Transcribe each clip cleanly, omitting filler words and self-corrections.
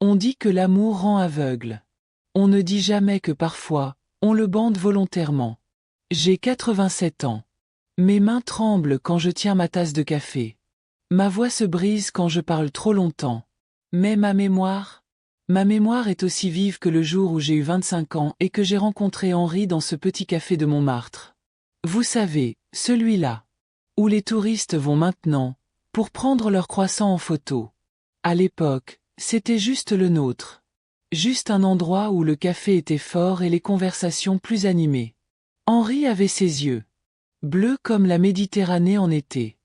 On dit que l'amour rend aveugle. On ne dit jamais que parfois, on le bande volontairement. J'ai 87 ans. Mes mains tremblent quand je tiens ma tasse de café. Ma voix se brise quand je parle trop longtemps. Mais ma mémoire est aussi vive que le jour où j'ai eu 25 ans et que j'ai rencontré Henri dans ce petit café de Montmartre. Vous savez, celui-là, où les touristes vont maintenant, pour prendre leur croissant en photo. À l'époque, c'était juste le nôtre. Juste un endroit où le café était fort et les conversations plus animées. Henri avait ses yeux bleus comme la Méditerranée en été.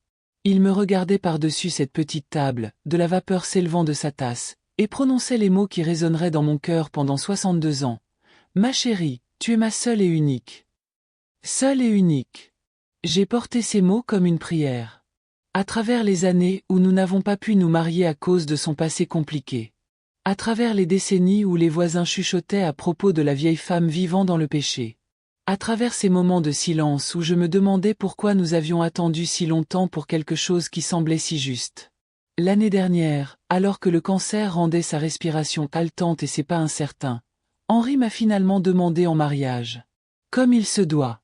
Il me regardait par-dessus cette petite table, de la vapeur s'élevant de sa tasse, et prononçait les mots qui résonneraient dans mon cœur pendant 62 ans. Ma chérie, tu es ma seule et unique. Seule et unique. J'ai porté ces mots comme une prière. À travers les années où nous n'avons pas pu nous marier à cause de son passé compliqué. À travers les décennies où les voisins chuchotaient à propos de la vieille femme vivant dans le péché. À travers ces moments de silence où je me demandais pourquoi nous avions attendu si longtemps pour quelque chose qui semblait si juste. L'année dernière, alors que le cancer rendait sa respiration haletante et ses pas incertains, Henri m'a finalement demandé en mariage. Comme il se doit.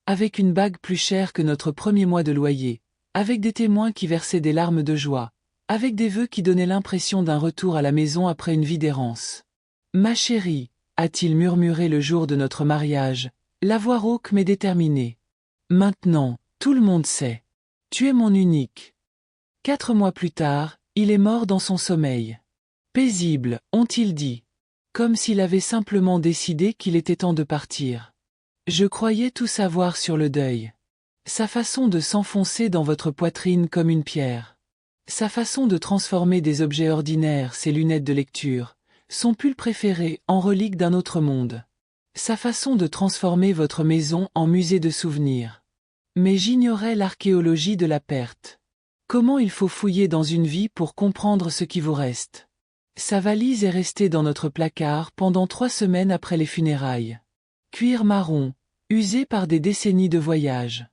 Avec une bague plus chère que notre premier mois de loyer, avec des témoins qui versaient des larmes de joie, avec des vœux qui donnaient l'impression d'un retour à la maison après une vie d'errance. Ma chérie, a-t-il murmuré le jour de notre mariage, la voix rauque mais déterminée. Maintenant, tout le monde sait. Tu es mon unique. 4 mois plus tard, il est mort dans son sommeil. Paisible, ont-ils dit. Comme s'il avait simplement décidé qu'il était temps de partir. Je croyais tout savoir sur le deuil. Sa façon de s'enfoncer dans votre poitrine comme une pierre. Sa façon de transformer des objets ordinaires, ses lunettes de lecture, son pull préféré, en relique d'un autre monde. Sa façon de transformer votre maison en musée de souvenirs. Mais j'ignorais l'archéologie de la perte. Comment il faut fouiller dans une vie pour comprendre ce qui vous reste. Sa valise est restée dans notre placard pendant 3 semaines après les funérailles. Cuir marron, usé par des décennies de voyages.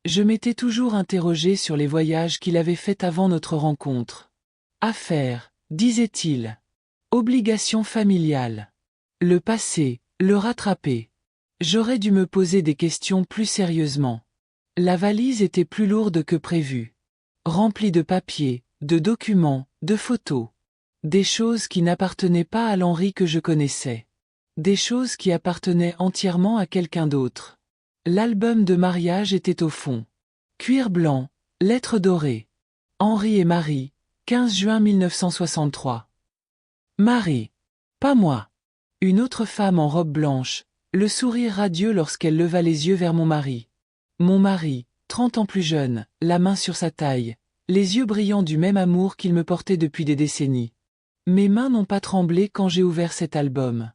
Je m'étais toujours interrogé sur les voyages qu'il avait faits avant notre rencontre. Affaires, disait-il. Obligation familiale. Le passé, le rattraper. J'aurais dû me poser des questions plus sérieusement. La valise était plus lourde que prévu. Remplie de papiers, de documents, de photos. Des choses qui n'appartenaient pas à l'Henri que je connaissais. Des choses qui appartenaient entièrement à quelqu'un d'autre. L'album de mariage était au fond. Cuir blanc, lettres dorées. Henri et Marie, 15 juin 1963. Marie. Pas moi. Une autre femme en robe blanche, le sourire radieux lorsqu'elle leva les yeux vers mon mari. Mon mari, 30 ans plus jeune, la main sur sa taille, les yeux brillants du même amour qu'il me portait depuis des décennies. Mes mains n'ont pas tremblé quand j'ai ouvert cet album.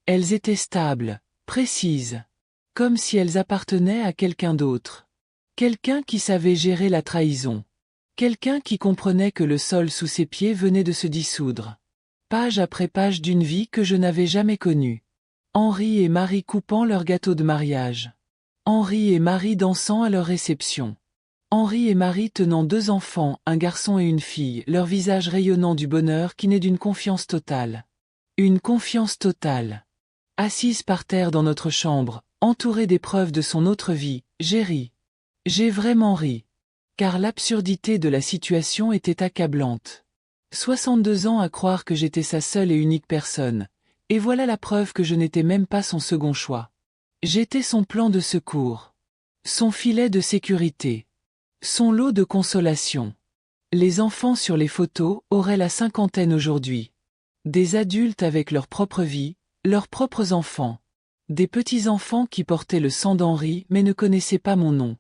Elles étaient stables, précises, comme si elles appartenaient à quelqu'un d'autre. Quelqu'un qui savait gérer la trahison. Quelqu'un qui comprenait que le sol sous ses pieds venait de se dissoudre. Page après page d'une vie que je n'avais jamais connue. Henri et Marie coupant leur gâteau de mariage. Henri et Marie dansant à leur réception. Henri et Marie tenant 2 enfants, un garçon et une fille, leur visage rayonnant du bonheur qui naît d'une confiance totale. Une confiance totale. Assise par terre dans notre chambre, entourée des preuves de son autre vie, j'ai ri. J'ai vraiment ri. Car l'absurdité de la situation était accablante. 62 ans à croire que j'étais sa seule et unique personne, et voilà la preuve que je n'étais même pas son second choix. J'étais son plan de secours. Son filet de sécurité. Son lot de consolation. Les enfants sur les photos auraient la 50aine aujourd'hui. Des adultes avec leur propre vie, leurs propres enfants. Des petits-enfants qui portaient le sang d'Henri mais ne connaissaient pas mon nom.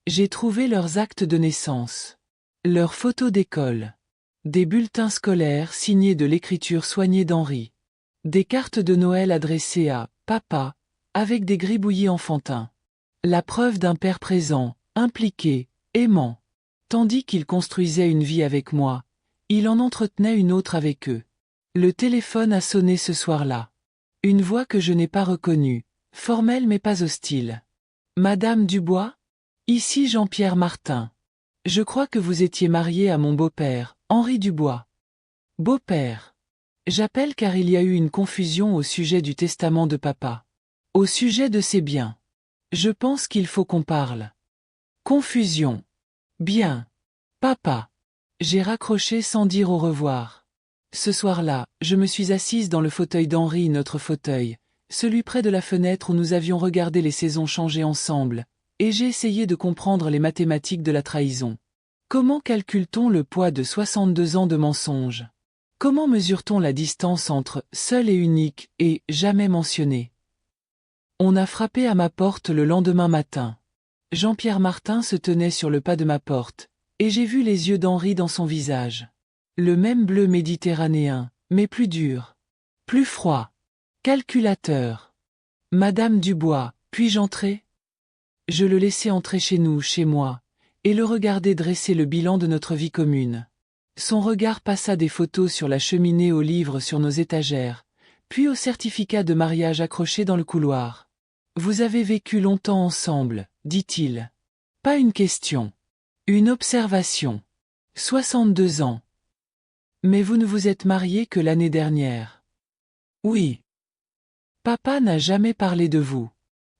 J'ai trouvé leurs actes de naissance. Leurs photos d'école. Des bulletins scolaires signés de l'écriture soignée d'Henri. Des cartes de Noël adressées à « Papa » avec des gribouillis enfantins. La preuve d'un père présent, impliqué, aimant. Tandis qu'il construisait une vie avec moi, il en entretenait une autre avec eux. Le téléphone a sonné ce soir-là. Une voix que je n'ai pas reconnue, formelle mais pas hostile. « Madame Dubois ? Ici Jean-Pierre Martin. Je crois que vous étiez mariée à mon beau-père, Henri Dubois. » Beau-père. J'appelle car il y a eu une confusion au sujet du testament de papa. Au sujet de ses biens. Je pense qu'il faut qu'on parle. Confusion. Bien. Papa. J'ai raccroché sans dire au revoir. Ce soir-là, je me suis assise dans le fauteuil d'Henri, notre fauteuil, celui près de la fenêtre où nous avions regardé les saisons changer ensemble, et j'ai essayé de comprendre les mathématiques de la trahison. Comment calcule-t-on le poids de 62 ans de mensonges? Comment mesure-t-on la distance entre « seul et unique » et « jamais mentionné » ? On a frappé à ma porte le lendemain matin. Jean-Pierre Martin se tenait sur le pas de ma porte, et j'ai vu les yeux d'Henri dans son visage. Le même bleu méditerranéen, mais plus dur. Plus froid. Calculateur. Madame Dubois, puis-je entrer? Je le laissai entrer chez nous, chez moi, et le regardai dresser le bilan de notre vie commune. Son regard passa des photos sur la cheminée aux livres sur nos étagères, puis au certificat de mariage accroché dans le couloir. Vous avez vécu longtemps ensemble, dit-il. Pas une question. Une observation. 62 ans. Mais vous ne vous êtes mariés que l'année dernière. Oui. Papa n'a jamais parlé de vous.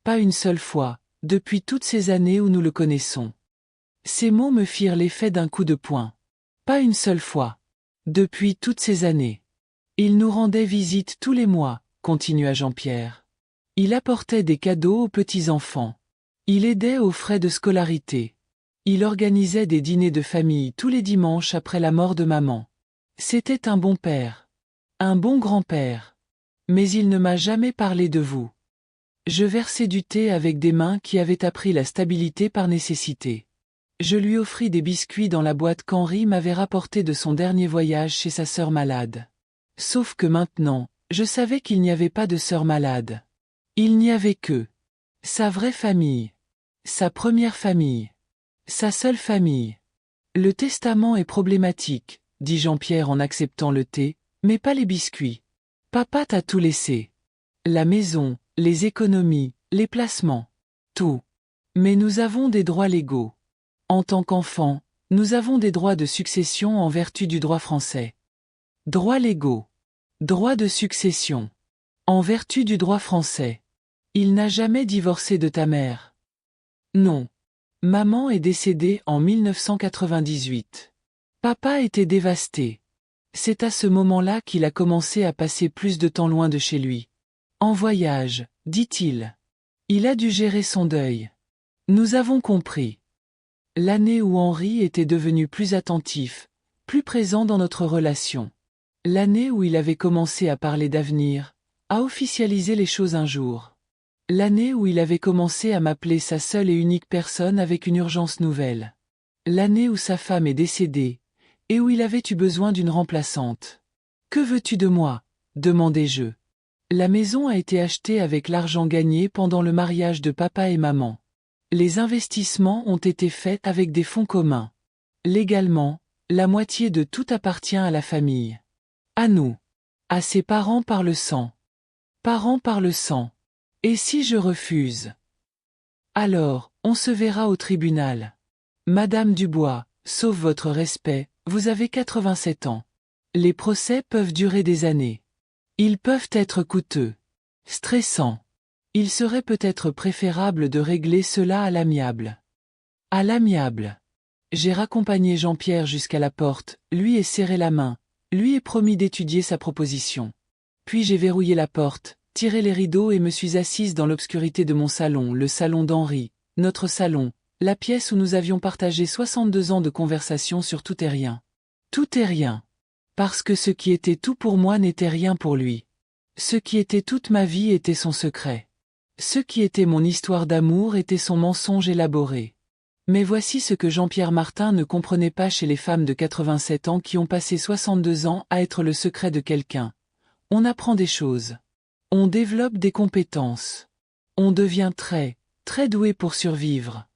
Pas une seule fois, depuis toutes ces années où nous le connaissons. Ces mots me firent l'effet d'un coup de poing. Pas une seule fois. Depuis toutes ces années. Il nous rendait visite tous les mois, continua Jean-Pierre. Il apportait des cadeaux aux petits-enfants. Il aidait aux frais de scolarité. Il organisait des dîners de famille tous les dimanches après la mort de maman. C'était un bon père. Un bon grand-père. Mais il ne m'a jamais parlé de vous. Je versai du thé avec des mains qui avaient appris la stabilité par nécessité. Je lui offris des biscuits dans la boîte qu'Henri m'avait rapportée de son dernier voyage chez sa sœur malade. Sauf que maintenant, je savais qu'il n'y avait pas de sœur malade. Il n'y avait que sa vraie famille. Sa première famille. Sa seule famille. Le testament est problématique, dit Jean-Pierre en acceptant le thé, mais pas les biscuits. Papa t'a tout laissé. La maison, les économies, les placements. Tout. Mais nous avons des droits légaux. En tant qu'enfants, nous avons des droits de succession en vertu du droit français. Droits légaux. Droits de succession. En vertu du droit français. Il n'a jamais divorcé de ta mère. Non. Maman est décédée en 1998. Papa était dévasté. C'est à ce moment-là qu'il a commencé à passer plus de temps loin de chez lui. En voyage, dit-il. Il a dû gérer son deuil. Nous avons compris. L'année où Henri était devenu plus attentif, plus présent dans notre relation. L'année où il avait commencé à parler d'avenir, à officialiser les choses un jour. L'année où il avait commencé à m'appeler sa seule et unique personne avec une urgence nouvelle. L'année où sa femme est décédée, et où il avait eu besoin d'une remplaçante. « Que veux-tu de moi ?» demandai-je. La maison a été achetée avec l'argent gagné pendant le mariage de papa et maman. Les investissements ont été faits avec des fonds communs. Légalement, la moitié de tout appartient à la famille. À nous. À ses parents par le sang. Parents par le sang. Et si je refuse? Alors, on se verra au tribunal. Madame Dubois, sauf votre respect, vous avez 87 ans. Les procès peuvent durer des années. Ils peuvent être coûteux. Stressants. Il serait peut-être préférable de régler cela à l'amiable. À l'amiable. J'ai raccompagné Jean-Pierre jusqu'à la porte, lui ai serré la main, lui ai promis d'étudier sa proposition. Puis j'ai verrouillé la porte, tiré les rideaux et me suis assise dans l'obscurité de mon salon, le salon d'Henri, notre salon, la pièce où nous avions partagé 62 ans de conversation sur tout et rien. Tout et rien. Parce que ce qui était tout pour moi n'était rien pour lui. Ce qui était toute ma vie était son secret. Ce qui était mon histoire d'amour était son mensonge élaboré. Mais voici ce que Jean-Pierre Martin ne comprenait pas chez les femmes de 87 ans qui ont passé 62 ans à être le secret de quelqu'un. On apprend des choses. On développe des compétences. On devient très, très doué pour survivre.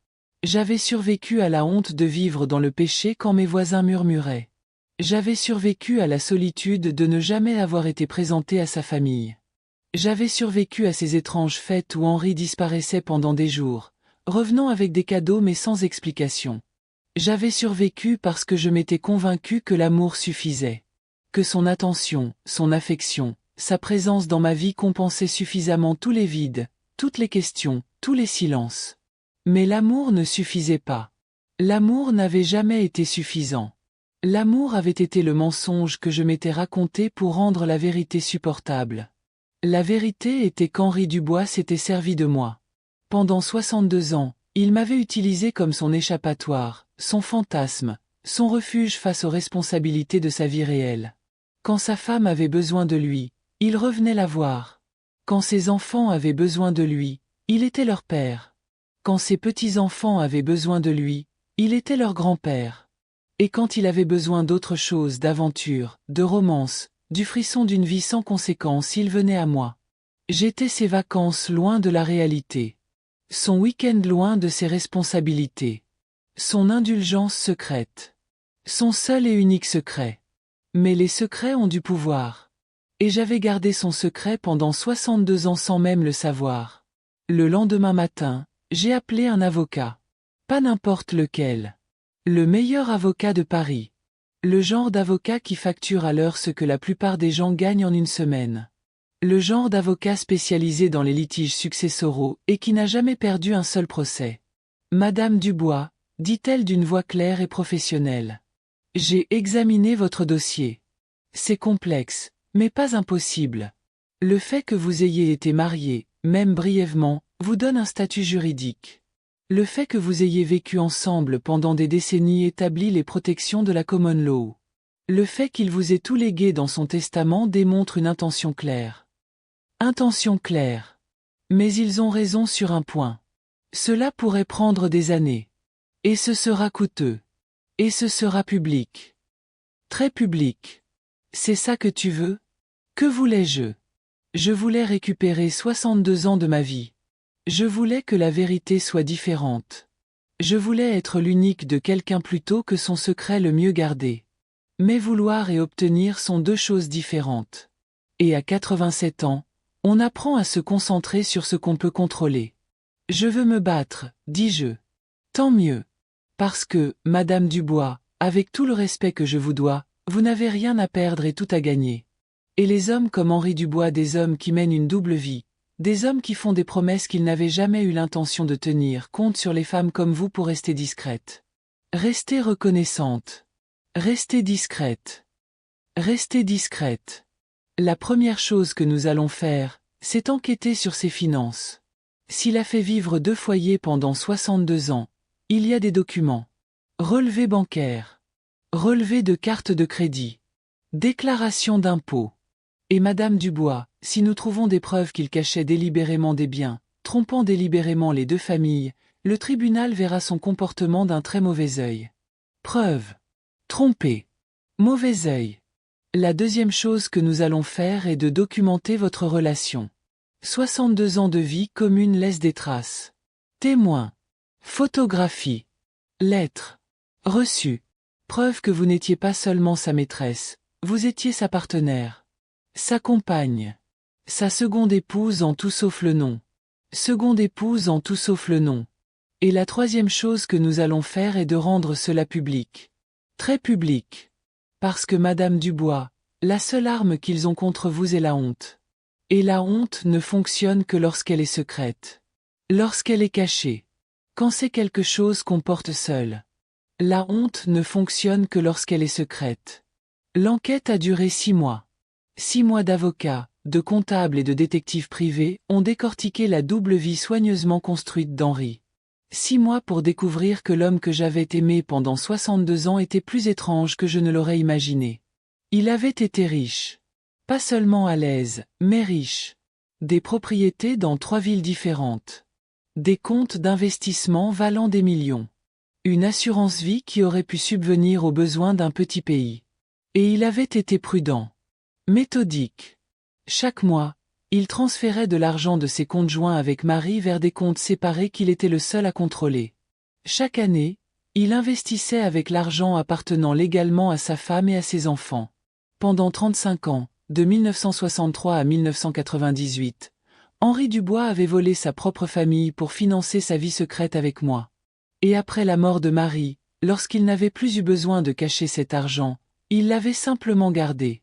J'avais survécu à la honte de vivre dans le péché quand mes voisins murmuraient. J'avais survécu à la solitude de ne jamais avoir été présenté à sa famille. J'avais survécu à ces étranges fêtes où Henri disparaissait pendant des jours, revenant avec des cadeaux mais sans explication. J'avais survécu parce que je m'étais convaincu que l'amour suffisait. que son attention, son affection, sa présence dans ma vie compensaient suffisamment tous les vides, toutes les questions, tous les silences. Mais l'amour ne suffisait pas. L'amour n'avait jamais été suffisant. L'amour avait été le mensonge que je m'étais raconté pour rendre la vérité supportable. La vérité était qu'Henri Dubois s'était servi de moi. Pendant 62 ans, il m'avait utilisé comme son échappatoire, son fantasme, son refuge face aux responsabilités de sa vie réelle. Quand sa femme avait besoin de lui, il revenait la voir. Quand ses enfants avaient besoin de lui, il était leur père. Quand ses petits-enfants avaient besoin de lui, il était leur grand-père. Et quand il avait besoin d'autre chose, d'aventure, de romance, du frisson d'une vie sans conséquence, il venait à moi. J'étais ses vacances loin de la réalité. Son week-end loin de ses responsabilités. Son indulgence secrète. Son seul et unique secret. Mais les secrets ont du pouvoir. Et j'avais gardé son secret pendant 62 ans sans même le savoir. Le lendemain matin, j'ai appelé un avocat. Pas n'importe lequel. Le meilleur avocat de Paris. Le genre d'avocat qui facture à l'heure ce que la plupart des gens gagnent en une semaine. Le genre d'avocat spécialisé dans les litiges successoraux et qui n'a jamais perdu un seul procès. Madame Dubois, dit-elle d'une voix claire et professionnelle. J'ai examiné votre dossier. C'est complexe, mais pas impossible. Le fait que vous ayez été marié, même brièvement, vous donne un statut juridique. Le fait que vous ayez vécu ensemble pendant des décennies établit les protections de la common law. Le fait qu'il vous ait tout légué dans son testament démontre une intention claire. Intention claire. Mais ils ont raison sur un point. Cela pourrait prendre des années. Et ce sera coûteux. Et ce sera public. Très public. C'est ça que tu veux? Que voulais-je? Je voulais récupérer 62 ans de ma vie. Je voulais que la vérité soit différente. Je voulais être l'unique de quelqu'un plutôt que son secret le mieux gardé. Mais vouloir et obtenir sont deux choses différentes. Et à 87 ans, on apprend à se concentrer sur ce qu'on peut contrôler. Je veux me battre, dis-je. Tant mieux. Parce que, Madame Dubois, avec tout le respect que je vous dois, vous n'avez rien à perdre et tout à gagner. Et les hommes comme Henri Dubois, des hommes qui mènent une double vie, des hommes qui font des promesses qu'ils n'avaient jamais eu l'intention de tenir, comptent sur les femmes comme vous pour rester discrètes. Restez reconnaissante. Restez discrète. Restez discrète. La première chose que nous allons faire, c'est enquêter sur ses finances. S'il a fait vivre 2 foyers pendant 62 ans, il y a des documents. Relevés bancaires. Relevés de carte de crédit. Déclaration d'impôt. Et Madame Dubois, si nous trouvons des preuves qu'il cachait délibérément des biens, trompant délibérément les 2 familles, le tribunal verra son comportement d'un très mauvais œil. Preuve. Tromper. Mauvais œil. La deuxième chose que nous allons faire est de documenter votre relation. 62 ans de vie commune laissent des traces. Témoins. Photographie. Lettres. Reçus. Preuve que vous n'étiez pas seulement sa maîtresse, vous étiez sa partenaire. Sa compagne. Sa seconde épouse en tout sauf le nom. Seconde épouse en tout sauf le nom. Et la troisième chose que nous allons faire est de rendre cela public. Très public. Parce que Madame Dubois, la seule arme qu'ils ont contre vous est la honte. Et la honte ne fonctionne que lorsqu'elle est secrète. Lorsqu'elle est cachée. Quand c'est quelque chose qu'on porte seul. La honte ne fonctionne que lorsqu'elle est secrète. L'enquête a duré 6 mois. 6 mois d'avocats, de comptables et de détectives privés ont décortiqué la double vie soigneusement construite d'Henri. 6 mois pour découvrir que l'homme que j'avais aimé pendant 62 ans était plus étrange que je ne l'aurais imaginé. Il avait été riche. Pas seulement à l'aise, mais riche. Des propriétés dans 3 villes différentes. Des comptes d'investissement valant des millions. Une assurance vie qui aurait pu subvenir aux besoins d'un petit pays. Et il avait été prudent. Méthodique. Chaque mois, il transférait de l'argent de ses comptes joints avec Marie vers des comptes séparés qu'il était le seul à contrôler. Chaque année, il investissait avec l'argent appartenant légalement à sa femme et à ses enfants. Pendant 35 ans, de 1963 à 1998, Henri Dubois avait volé sa propre famille pour financer sa vie secrète avec moi. Et après la mort de Marie, lorsqu'il n'avait plus eu besoin de cacher cet argent, il l'avait simplement gardé.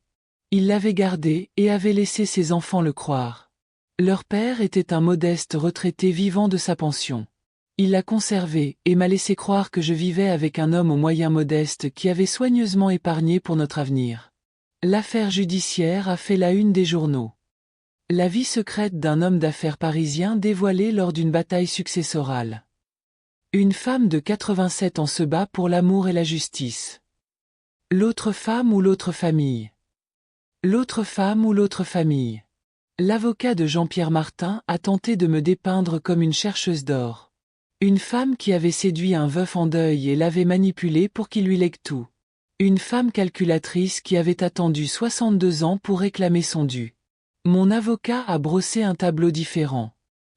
Il l'avait gardé et avait laissé ses enfants le croire. Leur père était un modeste retraité vivant de sa pension. Il l'a conservé et m'a laissé croire que je vivais avec un homme aux moyens modestes qui avait soigneusement épargné pour notre avenir. L'affaire judiciaire a fait la une des journaux. La vie secrète d'un homme d'affaires parisien dévoilée lors d'une bataille successorale. Une femme de 87 ans se bat pour l'amour et la justice. L'autre femme ou l'autre famille. L'autre femme ou l'autre famille. L'avocat de Jean-Pierre Martin a tenté de me dépeindre comme une chercheuse d'or. Une femme qui avait séduit un veuf en deuil et l'avait manipulé pour qu'il lui lègue tout. Une femme calculatrice qui avait attendu 62 ans pour réclamer son dû. Mon avocat a brossé un tableau différent.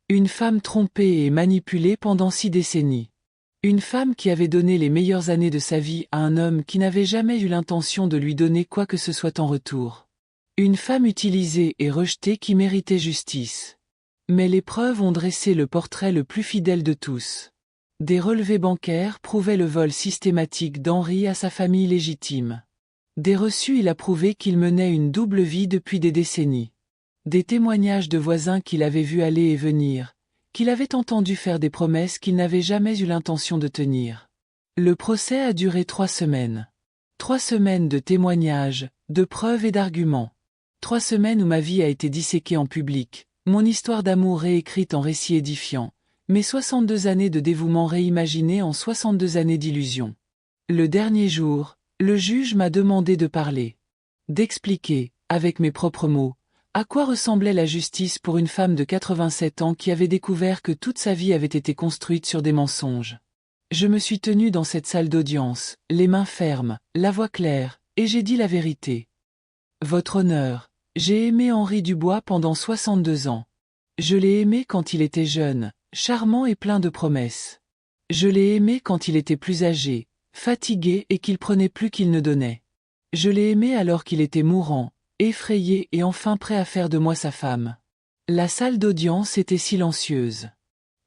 Une femme trompée et manipulée pendant 6 décennies. Une femme qui avait donné les meilleures années de sa vie à un homme qui n'avait jamais eu l'intention de lui donner quoi que ce soit en retour. Une femme utilisée et rejetée qui méritait justice. Mais les preuves ont dressé le portrait le plus fidèle de tous. Des relevés bancaires prouvaient le vol systématique d'Henri à sa famille légitime. Des reçus il a prouvé qu'il menait une double vie depuis des décennies. Des témoignages de voisins qu'il avait vu aller et venir, qu'il avait entendu faire des promesses qu'il n'avait jamais eu l'intention de tenir. Le procès a duré 3 semaines. 3 semaines de témoignages, de preuves et d'arguments. 3 semaines où ma vie a été disséquée en public. Mon histoire d'amour réécrite en récit édifiant, mes 62 années de dévouement réimaginées en 62 années d'illusion. Le dernier jour, le juge m'a demandé de parler, d'expliquer, avec mes propres mots, à quoi ressemblait la justice pour une femme de 87 ans qui avait découvert que toute sa vie avait été construite sur des mensonges. Je me suis tenu dans cette salle d'audience, les mains fermes, la voix claire, et j'ai dit la vérité. Votre honneur, j'ai aimé Henri Dubois pendant 62 ans. Je l'ai aimé quand il était jeune, charmant et plein de promesses. Je l'ai aimé quand il était plus âgé, fatigué et qu'il prenait plus qu'il ne donnait. Je l'ai aimé alors qu'il était mourant, effrayé et enfin prêt à faire de moi sa femme. La salle d'audience était silencieuse.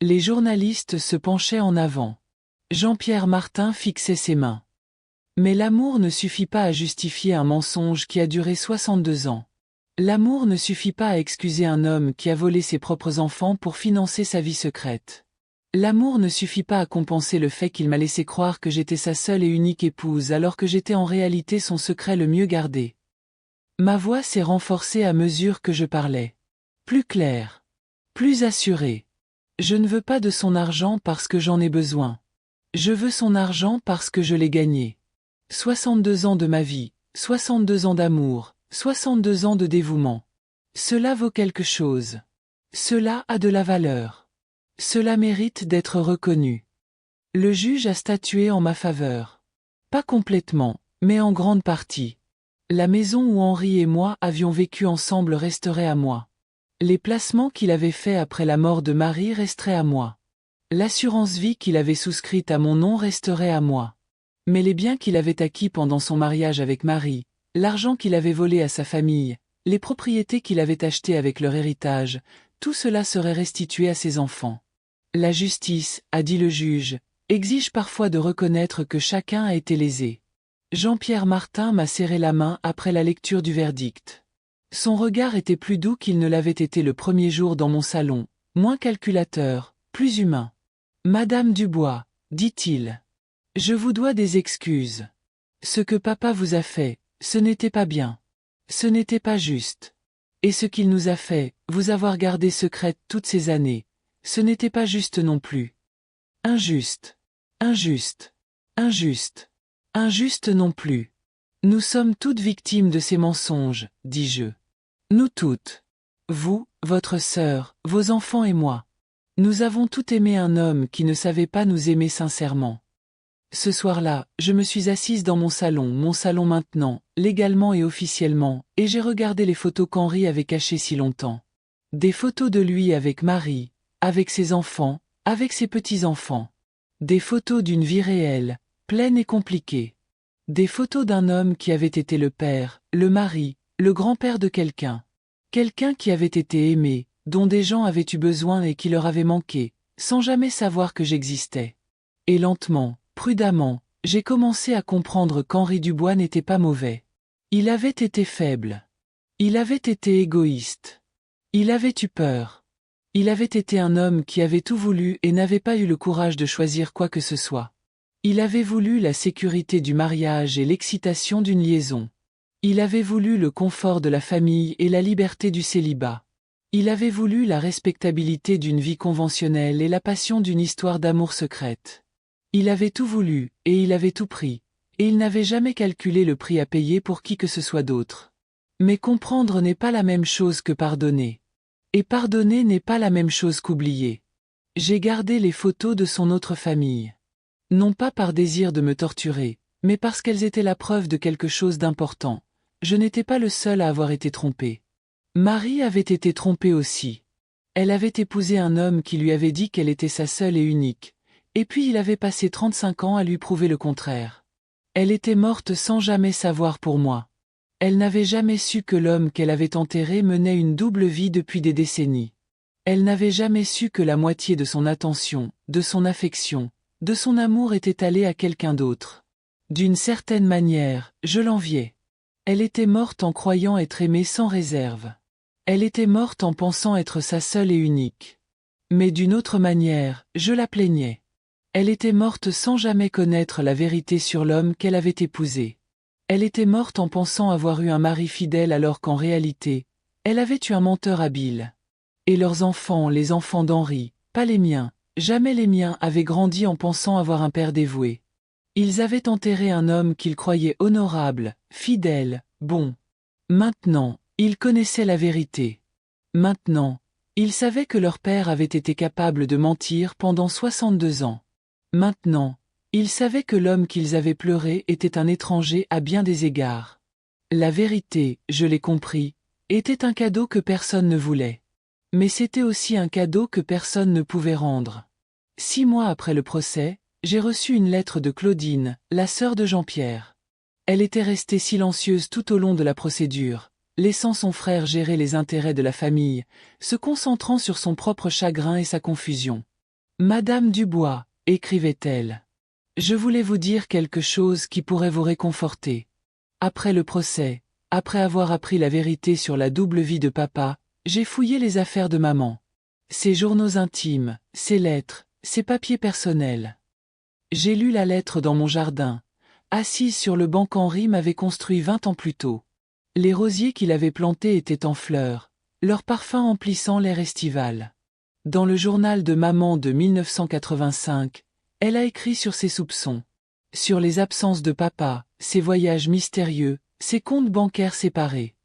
Les journalistes se penchaient en avant. Jean-Pierre Martin fixait ses mains. Mais l'amour ne suffit pas à justifier un mensonge qui a duré 62 ans. L'amour ne suffit pas à excuser un homme qui a volé ses propres enfants pour financer sa vie secrète. L'amour ne suffit pas à compenser le fait qu'il m'a laissé croire que j'étais sa seule et unique épouse alors que j'étais en réalité son secret le mieux gardé. Ma voix s'est renforcée à mesure que je parlais. Plus claire. Plus assurée. Je ne veux pas de son argent parce que j'en ai besoin. Je veux son argent parce que je l'ai gagné. 62 ans de ma vie, 62 ans d'amour, 62 ans de dévouement. Cela vaut quelque chose. Cela a de la valeur. Cela mérite d'être reconnu. Le juge a statué en ma faveur. Pas complètement, mais en grande partie. La maison où Henri et moi avions vécu ensemble resterait à moi. Les placements qu'il avait faits après la mort de Marie resteraient à moi. L'assurance vie qu'il avait souscrite à mon nom resterait à moi. Mais les biens qu'il avait acquis pendant son mariage avec Marie, l'argent qu'il avait volé à sa famille, les propriétés qu'il avait achetées avec leur héritage, tout cela serait restitué à ses enfants. La justice, a dit le juge, exige parfois de reconnaître que chacun a été lésé. Jean-Pierre Martin m'a serré la main après la lecture du verdict. Son regard était plus doux qu'il ne l'avait été le premier jour dans mon salon, moins calculateur, plus humain. « Madame Dubois, dit-il. Je vous dois des excuses. Ce que papa vous a fait, ce n'était pas bien. Ce n'était pas juste. Et ce qu'il nous a fait, vous avoir gardé secrète toutes ces années, ce n'était pas juste non plus. Injuste. Injuste. Injuste. Injuste non plus. Nous sommes toutes victimes de ces mensonges, dis-je. Nous toutes. Vous, votre sœur, vos enfants et moi. Nous avons tout aimé un homme qui ne savait pas nous aimer sincèrement. Ce soir-là, je me suis assise dans mon salon maintenant, légalement et officiellement, et j'ai regardé les photos qu'Henri avait cachées si longtemps. Des photos de lui avec Marie, avec ses enfants, avec ses petits-enfants. Des photos d'une vie réelle, pleine et compliquée. Des photos d'un homme qui avait été le père, le mari, le grand-père de quelqu'un. Quelqu'un qui avait été aimé, dont des gens avaient eu besoin et qui leur avait manqué, sans jamais savoir que j'existais. Et lentement, prudemment, j'ai commencé à comprendre qu'Henri Dubois n'était pas mauvais. Il avait été faible. Il avait été égoïste. Il avait eu peur. Il avait été un homme qui avait tout voulu et n'avait pas eu le courage de choisir quoi que ce soit. Il avait voulu la sécurité du mariage et l'excitation d'une liaison. Il avait voulu le confort de la famille et la liberté du célibat. Il avait voulu la respectabilité d'une vie conventionnelle et la passion d'une histoire d'amour secrète. Il avait tout voulu, et il avait tout pris, et il n'avait jamais calculé le prix à payer pour qui que ce soit d'autre. Mais comprendre n'est pas la même chose que pardonner. Et pardonner n'est pas la même chose qu'oublier. J'ai gardé les photos de son autre famille. Non pas par désir de me torturer, mais parce qu'elles étaient la preuve de quelque chose d'important. Je n'étais pas le seul à avoir été trompé. Marie avait été trompée aussi. Elle avait épousé un homme qui lui avait dit qu'elle était sa seule et unique, et puis il avait passé 35 ans à lui prouver le contraire. Elle était morte sans jamais savoir pour moi. Elle n'avait jamais su que l'homme qu'elle avait enterré menait une double vie depuis des décennies. Elle n'avait jamais su que la moitié de son attention, de son affection, de son amour était allée à quelqu'un d'autre. D'une certaine manière, je l'enviais. Elle était morte en croyant être aimée sans réserve. Elle était morte en pensant être sa seule et unique. Mais d'une autre manière, je la plaignais. Elle était morte sans jamais connaître la vérité sur l'homme qu'elle avait épousé. Elle était morte en pensant avoir eu un mari fidèle alors qu'en réalité, elle avait eu un menteur habile. Et leurs enfants, les enfants d'Henri, pas les miens, jamais les miens, avaient grandi en pensant avoir un père dévoué. Ils avaient enterré un homme qu'ils croyaient honorable, fidèle, bon. Maintenant, ils connaissaient la vérité. Maintenant, ils savaient que leur père avait été capable de mentir pendant 62 ans. Maintenant, ils savaient que l'homme qu'ils avaient pleuré était un étranger à bien des égards. La vérité, je l'ai compris, était un cadeau que personne ne voulait. Mais c'était aussi un cadeau que personne ne pouvait rendre. 6 mois après le procès, j'ai reçu une lettre de Claudine, la sœur de Jean-Pierre. Elle était restée silencieuse tout au long de la procédure, laissant son frère gérer les intérêts de la famille, se concentrant sur son propre chagrin et sa confusion. « Madame Dubois », écrivait-elle, « je voulais vous dire quelque chose qui pourrait vous réconforter. Après le procès, après avoir appris la vérité sur la double vie de papa, j'ai fouillé les affaires de maman. Ses journaux intimes, ses lettres, ses papiers personnels. J'ai lu la lettre dans mon jardin, assise sur le banc qu'Henri m'avait construit 20 ans plus tôt. Les rosiers qu'il avait plantés étaient en fleurs, leur parfum emplissant l'air estival. Dans le journal de maman de 1985, elle a écrit sur ses soupçons, sur les absences de papa, ses voyages mystérieux, ses comptes bancaires séparés.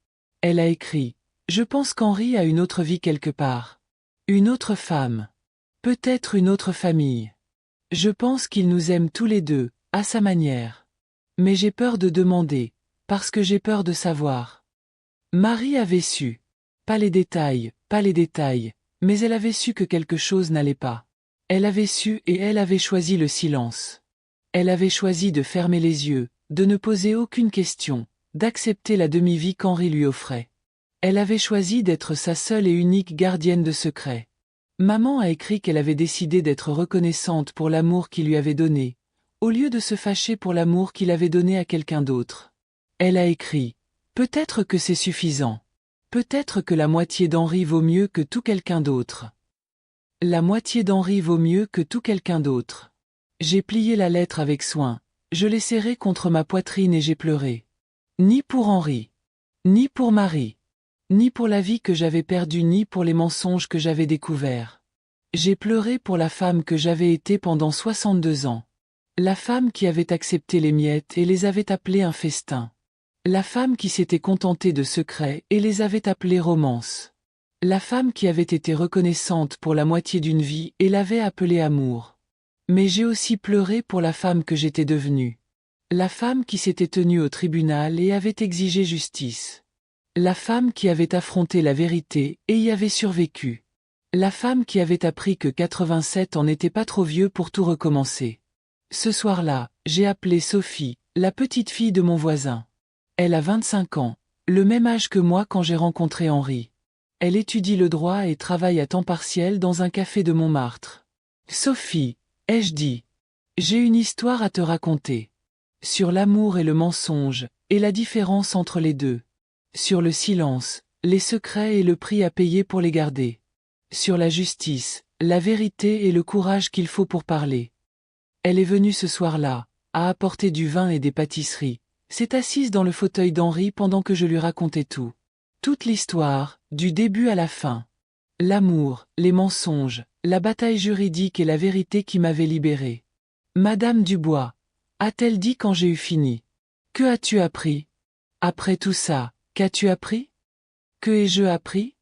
Elle a écrit « Je pense qu'Henri a une autre vie quelque part. Une autre femme. Peut-être une autre famille. Je pense qu'il nous aime tous les deux, à sa manière. Mais j'ai peur de demander, parce que j'ai peur de savoir. » Marie avait su. Pas les détails, mais elle avait su que quelque chose n'allait pas. Elle avait su et elle avait choisi le silence. Elle avait choisi de fermer les yeux, de ne poser aucune question, d'accepter la demi-vie qu'Henri lui offrait. Elle avait choisi d'être sa seule et unique gardienne de secret. Maman a écrit qu'elle avait décidé d'être reconnaissante pour l'amour qu'il lui avait donné, au lieu de se fâcher pour l'amour qu'il avait donné à quelqu'un d'autre. Elle a écrit « Peut-être que c'est suffisant. Peut-être que la moitié d'Henri vaut mieux que tout quelqu'un d'autre. La moitié d'Henri vaut mieux que tout quelqu'un d'autre. » J'ai plié la lettre avec soin, je l'ai serrée contre ma poitrine et j'ai pleuré. Ni pour Henri, ni pour Marie, ni pour la vie que j'avais perdue, ni pour les mensonges que j'avais découverts. J'ai pleuré pour la femme que j'avais été pendant 62 ans. La femme qui avait accepté les miettes et les avait appelées un festin. La femme qui s'était contentée de secrets et les avait appelés romances. La femme qui avait été reconnaissante pour la moitié d'une vie et l'avait appelée amour. Mais j'ai aussi pleuré pour la femme que j'étais devenue. La femme qui s'était tenue au tribunal et avait exigé justice. La femme qui avait affronté la vérité et y avait survécu. La femme qui avait appris que 87 ans n'était pas trop vieux pour tout recommencer. Ce soir-là, j'ai appelé Sophie, la petite fille de mon voisin. Elle a 25 ans, le même âge que moi quand j'ai rencontré Henri. Elle étudie le droit et travaille à temps partiel dans un café de Montmartre. Sophie, ai-je dit, j'ai une histoire à te raconter. Sur l'amour et le mensonge, et la différence entre les deux. Sur le silence, les secrets et le prix à payer pour les garder. Sur la justice, la vérité et le courage qu'il faut pour parler. Elle est venue ce soir-là, a apporté du vin et des pâtisseries, s'est assise dans le fauteuil d'Henri pendant que je lui racontais tout. Toute l'histoire, du début à la fin. L'amour, les mensonges, la bataille juridique et la vérité qui m'avaient libéré. Madame Dubois, a-t-elle dit quand j'ai eu fini. Que as-tu appris? Après tout ça, qu'as-tu appris? Que ai-je appris?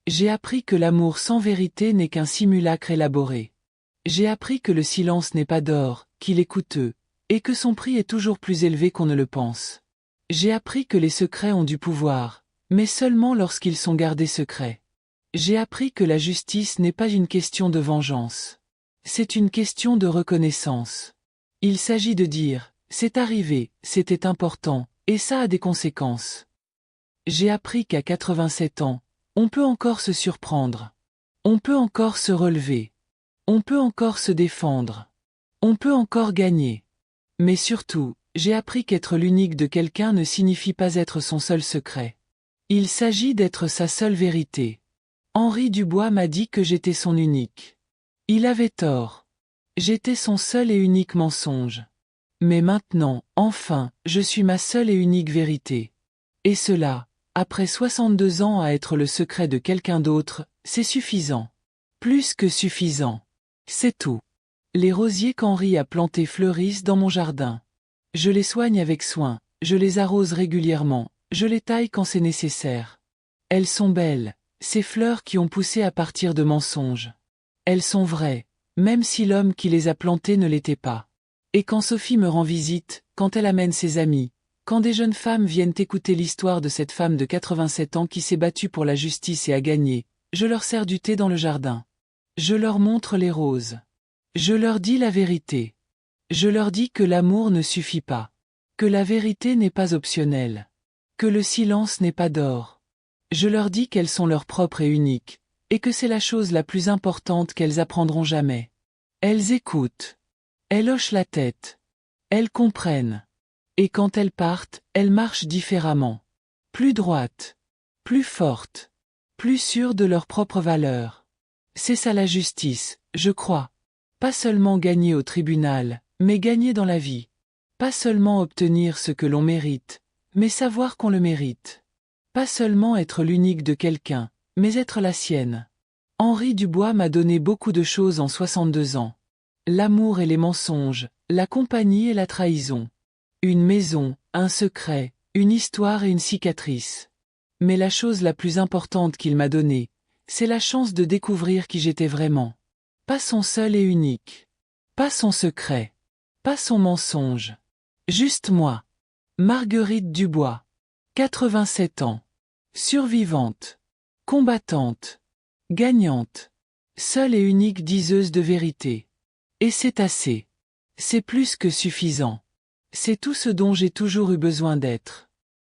J'ai appris que l'amour sans vérité n'est qu'un simulacre élaboré. J'ai appris que le silence n'est pas d'or, qu'il est coûteux, et que son prix est toujours plus élevé qu'on ne le pense. J'ai appris que les secrets ont du pouvoir, mais seulement lorsqu'ils sont gardés secrets. J'ai appris que la justice n'est pas une question de vengeance. C'est une question de reconnaissance. Il s'agit de dire, c'est arrivé, c'était important, et ça a des conséquences. J'ai appris qu'à 87 ans, on peut encore se surprendre. On peut encore se relever. On peut encore se défendre. On peut encore gagner. Mais surtout, j'ai appris qu'être l'unique de quelqu'un ne signifie pas être son seul secret. Il s'agit d'être sa seule vérité. Henri Dubois m'a dit que j'étais son unique. Il avait tort. J'étais son seul et unique mensonge. Mais maintenant, enfin, je suis ma seule et unique vérité. Et cela, après 62 ans à être le secret de quelqu'un d'autre, c'est suffisant. Plus que suffisant. C'est tout. Les rosiers qu'Henri a plantés fleurissent dans mon jardin. Je les soigne avec soin, je les arrose régulièrement, je les taille quand c'est nécessaire. Elles sont belles, ces fleurs qui ont poussé à partir de mensonges. Elles sont vraies, même si l'homme qui les a plantées ne l'était pas. Et quand Sophie me rend visite, quand elle amène ses amis, quand des jeunes femmes viennent écouter l'histoire de cette femme de 87 ans qui s'est battue pour la justice et a gagné, je leur sers du thé dans le jardin. Je leur montre les roses. Je leur dis la vérité. Je leur dis que l'amour ne suffit pas. Que la vérité n'est pas optionnelle. Que le silence n'est pas d'or. Je leur dis qu'elles sont leurs propres et uniques, et que c'est la chose la plus importante qu'elles apprendront jamais. Elles écoutent. Elles hochent la tête. Elles comprennent. Et quand elles partent, elles marchent différemment. Plus droites. Plus fortes. Plus sûres de leur propre valeur. C'est ça la justice, je crois. Pas seulement gagner au tribunal, mais gagner dans la vie. Pas seulement obtenir ce que l'on mérite, mais savoir qu'on le mérite. Pas seulement être l'unique de quelqu'un, mais être la sienne. Henri Dubois m'a donné beaucoup de choses en 62 ans. L'amour et les mensonges, la compagnie et la trahison. Une maison, un secret, une histoire et une cicatrice. Mais la chose la plus importante qu'il m'a donnée, c'est la chance de découvrir qui j'étais vraiment. Pas son seul et unique. Pas son secret. Pas son mensonge. Juste moi. Marguerite Dubois. 87 ans. Survivante. Combattante. Gagnante. Seule et unique diseuse de vérité. Et c'est assez. C'est plus que suffisant. C'est tout ce dont j'ai toujours eu besoin d'être.